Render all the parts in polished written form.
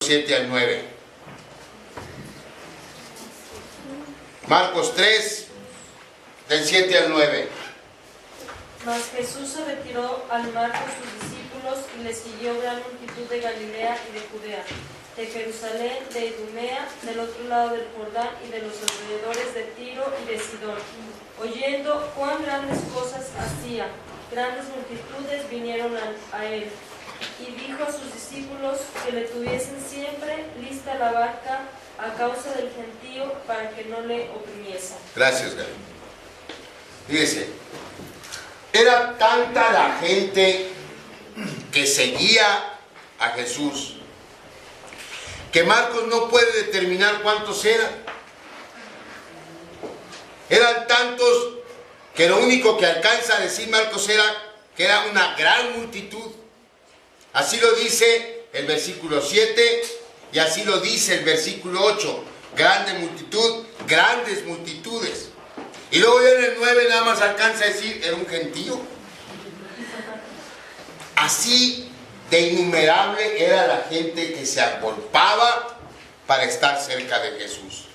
7 al 9. Marcos 3, del 7 al 9. Mas Jesús se retiró al mar con sus discípulos y le siguió gran multitud de Galilea y de Judea, de Jerusalén, de Idumea, del otro lado del Jordán y de los alrededores de Tiro y de Sidón. Oyendo cuán grandes cosas hacía, grandes multitudes vinieron a él. Y dijo a sus discípulos que le tuviesen siempre lista la barca a causa del gentío para que no le oprimiesen. Gracias, Gaby. Fíjese, era tanta la gente que seguía a Jesús que Marcos no puede determinar cuántos eran. Eran tantos que lo único que alcanza a decir Marcos era que era una gran multitud. Así lo dice el versículo 7 y así lo dice el versículo 8. Grande multitud, grandes multitudes. Y luego ya en el 9 nada más alcanza a decir, era un gentío. Así de innumerable era la gente que se agolpaba para estar cerca de Jesús.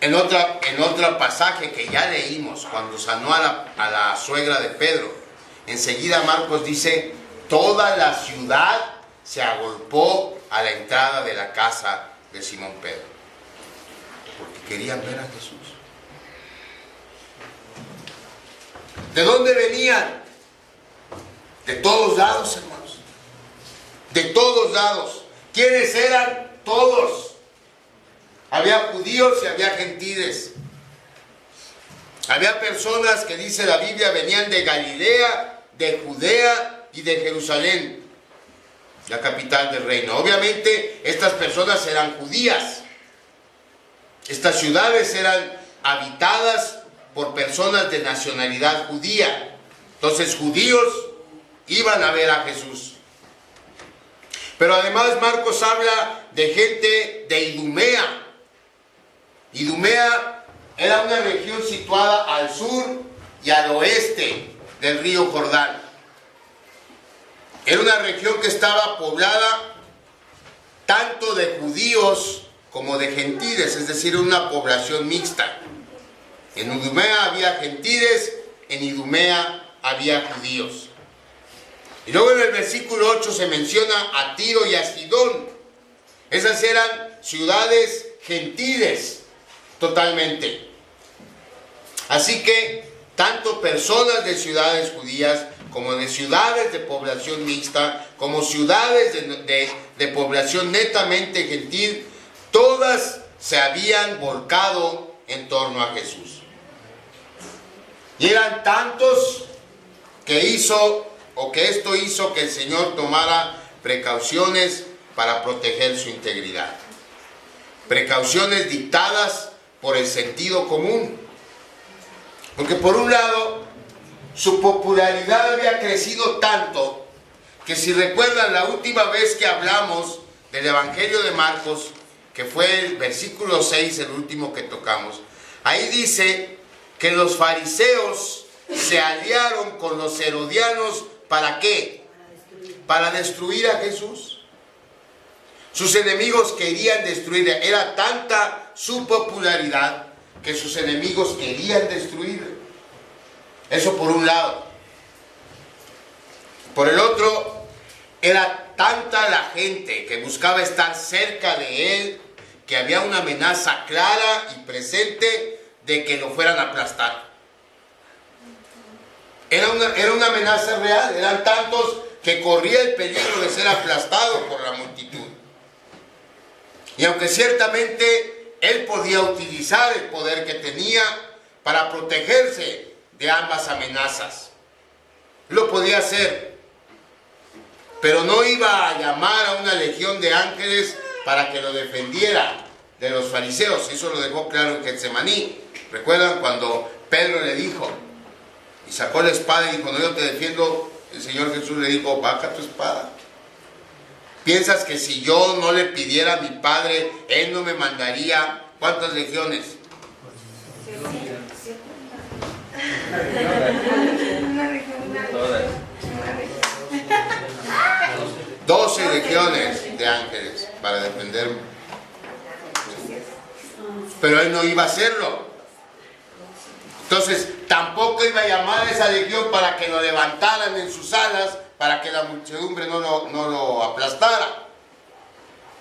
En otro pasaje que ya leímos, cuando sanó a la suegra de Pedro, enseguida Marcos dice, toda la ciudad se agolpó a la entrada de la casa de Simón Pedro, porque querían ver a Jesús. ¿De dónde venían? De todos lados, hermanos. De todos lados. ¿Quiénes eran? Todos. Había judíos y había gentiles. Había personas que dice la Biblia venían de Galilea, de Judea y de Jerusalén, la capital del reino. Obviamente estas personas eran judías. Estas ciudades eran habitadas por personas de nacionalidad judía. Entonces judíos iban a ver a Jesús. Pero además Marcos habla de gente de Idumea. Idumea era una región situada al sur y al oeste del río Jordán. Era una región que estaba poblada tanto de judíos como de gentiles, es decir, una población mixta. En Idumea había gentiles, en Idumea había judíos. Y luego en el versículo 8 se menciona a Tiro y a Sidón. Esas eran ciudades gentiles totalmente. Así que tanto personas de ciudades judías como de ciudades de población mixta, como ciudades de población netamente gentil, todas se habían volcado en torno a Jesús. Y eran tantos que esto hizo que el Señor tomara precauciones para proteger su integridad. Precauciones dictadas por el sentido común. Porque por un lado, su popularidad había crecido tanto que si recuerdan la última vez que hablamos del Evangelio de Marcos, que fue el versículo 6, el último que tocamos, ahí dice que los fariseos se aliaron con los herodianos, ¿para qué? Para destruir a Jesús. Sus enemigos querían destruirle. Era tanta su popularidad que sus enemigos querían destruirle. Eso por un lado. Por el otro, era tanta la gente que buscaba estar cerca de él que había una amenaza clara y presente de que lo fueran a aplastar. Era una amenaza real. Eran tantos que corría el peligro de ser aplastado por la multitud. Y aunque ciertamente él podía utilizar el poder que tenía para protegerse de ambas amenazas, lo podía hacer, pero no iba a llamar a una legión de ángeles para que lo defendiera de los fariseos. Eso lo dejó claro en Getsemaní. ¿Recuerdan cuando Pedro le dijo, y sacó la espada y dijo, no, yo te defiendo? El Señor Jesús le dijo, baja tu espada. ¿Piensas que si yo no le pidiera a mi Padre, Él no me mandaría cuántas legiones? legiones de ángeles para defenderme. Pero él no iba a hacerlo. Entonces, tampoco iba a llamar a esa legión para que lo levantaran en sus alas, para que la muchedumbre no lo aplastara.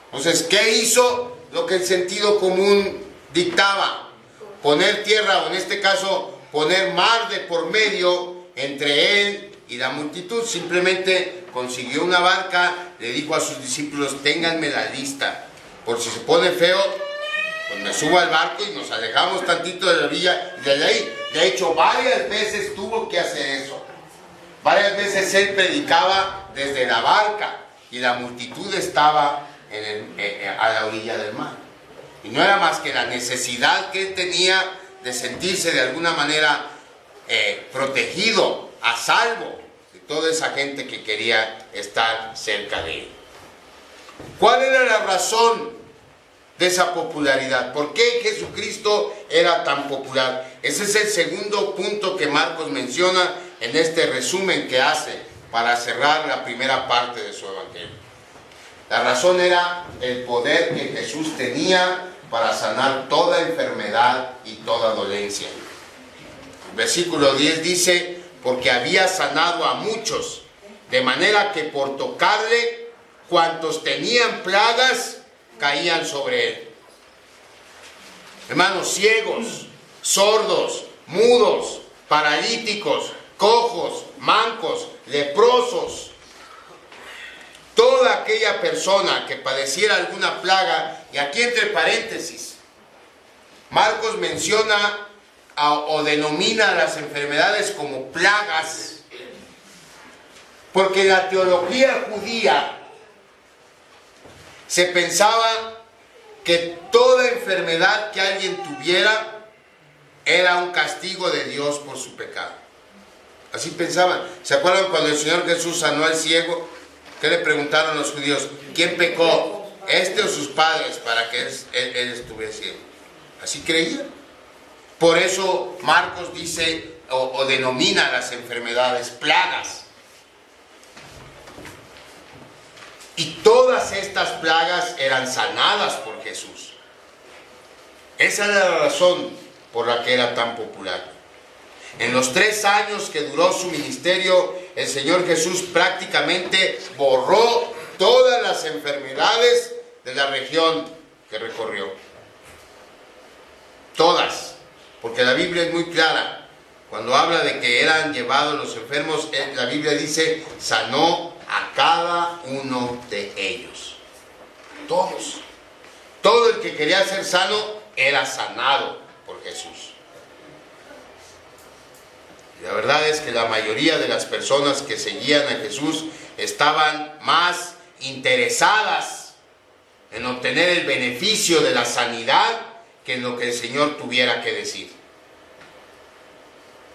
Entonces, ¿qué hizo? Lo que el sentido común dictaba: poner tierra, o en este caso, poner mar de por medio entre él y la multitud. Simplemente consiguió una barca, le dijo a sus discípulos: ténganme la lista, por si se pone feo, pues me subo al barco y nos alejamos tantito de la orilla y de ahí. De hecho, varias veces tuvo que hacer eso. Varias veces él predicaba desde la barca y la multitud estaba a la orilla del mar. Y no era más que la necesidad que él tenía de sentirse de alguna manera protegido, a salvo de toda esa gente que quería estar cerca de él. ¿Cuál era la razón de esa popularidad? ¿Por qué Jesucristo era tan popular? Ese es el segundo punto que Marcos menciona en este resumen que hace para cerrar la primera parte de su evangelio. La razón era el poder que Jesús tenía para sanar toda enfermedad y toda dolencia. El versículo 10 dice: porque había sanado a muchos, de manera que por tocarle, cuantos tenían plagas caían sobre él. Hermanos, ciegos, sordos, mudos, paralíticos, cojos, mancos, leprosos, toda aquella persona que padeciera alguna plaga. Y aquí entre paréntesis, Marcos menciona o denomina las enfermedades como plagas, porque en la teología judía se pensaba que toda enfermedad que alguien tuviera era un castigo de Dios por su pecado. Así pensaban. ¿Se acuerdan cuando el Señor Jesús sanó al ciego? ¿Qué le preguntaron los judíos? ¿Quién pecó? ¿Este o sus padres para que él estuviera ciego? Así creían. Por eso Marcos dice o denomina las enfermedades plagas. Y todas estas plagas eran sanadas por Jesús. Esa era la razón por la que era tan popular. En los 3 años que duró su ministerio, el Señor Jesús prácticamente borró todas las enfermedades de la región que recorrió. Todas. Porque la Biblia es muy clara. Cuando habla de que eran llevados los enfermos, la Biblia dice: sanó a cada uno de ellos. Todos. Todo el que quería ser sano era sanado por Jesús. Y la verdad es que la mayoría de las personas que seguían a Jesús estaban más interesadas en obtener el beneficio de la sanidad que en lo que el Señor tuviera que decir.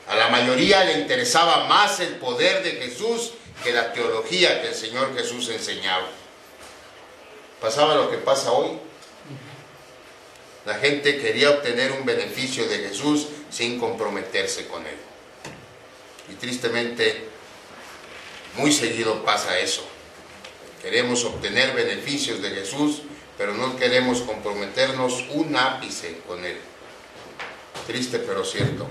A la mayoría le interesaba más el poder de Jesús que la teología que el Señor Jesús enseñaba. Pasaba lo que pasa hoy. La gente quería obtener un beneficio de Jesús sin comprometerse con él. Y tristemente, muy seguido pasa eso. Queremos obtener beneficios de Jesús, pero no queremos comprometernos un ápice con él. Triste pero cierto.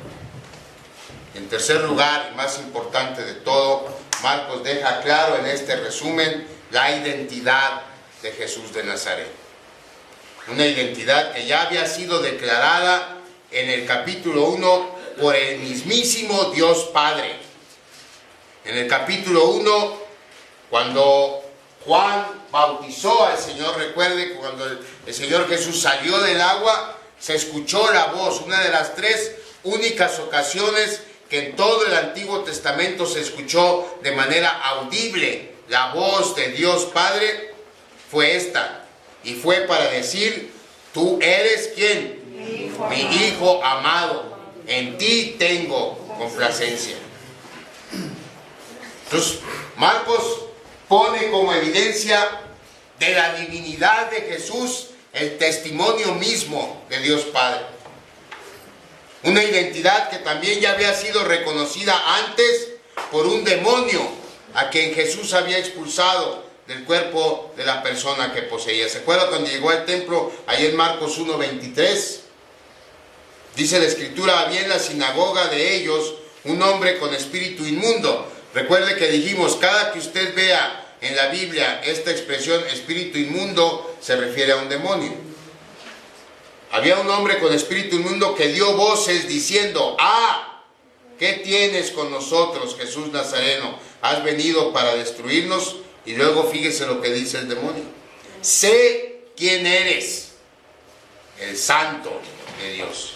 En tercer lugar, y más importante de todo, Marcos deja claro en este resumen la identidad de Jesús de Nazaret. Una identidad que ya había sido declarada en el capítulo 1 por el mismísimo Dios Padre. En el capítulo 1, cuando Juan bautizó al Señor, recuerde, cuando el Señor Jesús salió del agua, se escuchó la voz, una de las 3 únicas ocasiones que en todo el Antiguo Testamento se escuchó de manera audible la voz de Dios Padre, fue esta. Y fue para decir: tú eres ¿quién? Mi Hijo amado, en ti tengo complacencia. Entonces, Marcos pone como evidencia de la divinidad de Jesús el testimonio mismo de Dios Padre. Una identidad que también ya había sido reconocida antes por un demonio a quien Jesús había expulsado del cuerpo de la persona que poseía. ¿Se acuerda cuando llegó al templo, ahí en Marcos 1:23? Dice la escritura: había en la sinagoga de ellos un hombre con espíritu inmundo. Recuerde que dijimos, cada que usted vea en la Biblia esta expresión espíritu inmundo, se refiere a un demonio. Había un hombre con espíritu inmundo que dio voces diciendo: ¡ah! ¿Qué tienes con nosotros, Jesús Nazareno? ¿Has venido para destruirnos? Y luego fíjese lo que dice el demonio: sé quién eres, el Santo de Dios.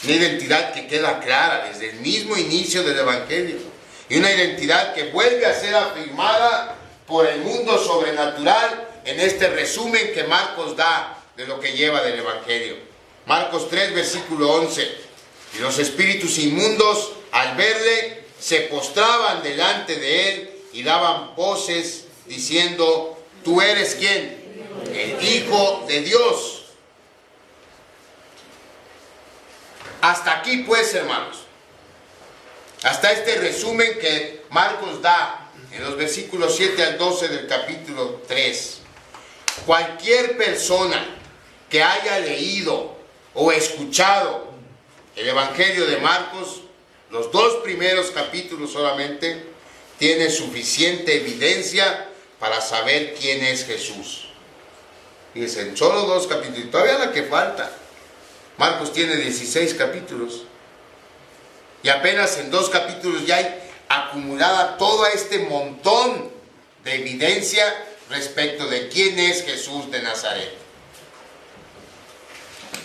Una identidad que queda clara desde el mismo inicio del Evangelio. Y una identidad que vuelve a ser afirmada por el mundo sobrenatural en este resumen que Marcos da de lo que lleva del Evangelio. Marcos 3, versículo 11. Y los espíritus inmundos, al verle, se postraban delante de él y daban voces diciendo: ¿tú eres quién? El Hijo de Dios. Hasta aquí pues, hermanos, hasta este resumen que Marcos da en los versículos 7 al 12 del capítulo 3. Cualquier persona que haya leído o escuchado el Evangelio de Marcos, los 2 primeros capítulos solamente, tiene suficiente evidencia para saber quién es Jesús. Fíjense, en solo 2 capítulos, todavía la que falta. Marcos tiene 16 capítulos. Y apenas en 2 capítulos ya hay acumulada todo este montón de evidencia respecto de quién es Jesús de Nazaret.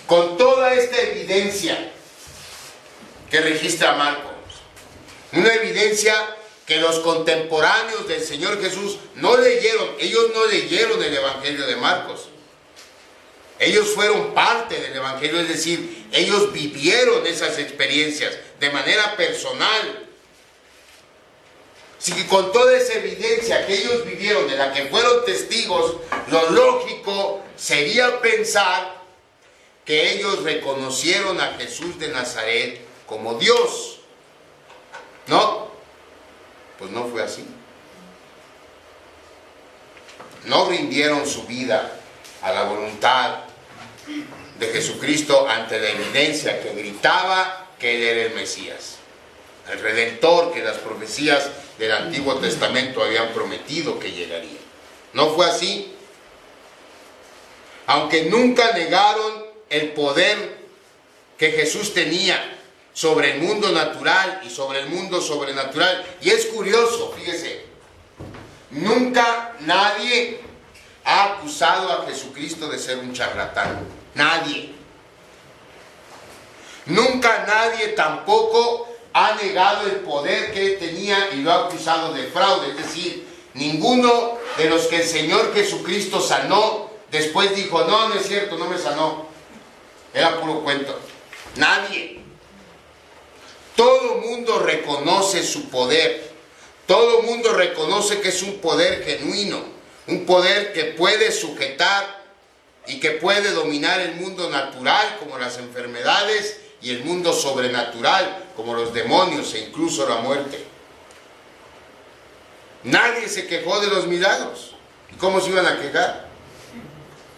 Con toda esta evidencia que registra Marcos, una evidencia que los contemporáneos del Señor Jesús no leyeron. Ellos no leyeron el Evangelio de Marcos. Ellos fueron parte del Evangelio, es decir, ellos vivieron esas experiencias de manera personal. Así que con toda esa evidencia que ellos vivieron, de la que fueron testigos, lo lógico sería pensar que ellos reconocieron a Jesús de Nazaret como Dios. ¿No? Pues no fue así. No rindieron su vida a la voluntad de Jesucristo ante la evidencia que gritaba que Él era el Mesías, el Redentor que las profecías del Antiguo Testamento habían prometido que llegaría. No fue así. Aunque nunca negaron el poder que Jesús tenía sobre el mundo natural y sobre el mundo sobrenatural. Y es curioso, fíjese, nunca nadie ha acusado a Jesucristo de ser un charlatán. Nadie. Nunca nadie tampoco ha negado el poder que él tenía y lo ha acusado de fraude. Es decir, ninguno de los que el Señor Jesucristo sanó después dijo: no, no es cierto, no me sanó, era puro cuento. Nadie. Todo mundo reconoce su poder. Todo mundo reconoce que es un poder genuino, un poder que puede sujetar y que puede dominar el mundo natural, como las enfermedades, y el mundo sobrenatural, como los demonios e incluso la muerte. Nadie se quejó de los milagros. ¿Y cómo se iban a quejar?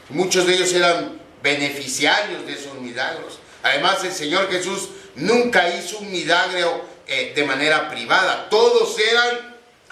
Muchos de ellos eran beneficiarios de esos milagros. Además, el Señor Jesús nunca hizo un milagro de manera privada. Todos eran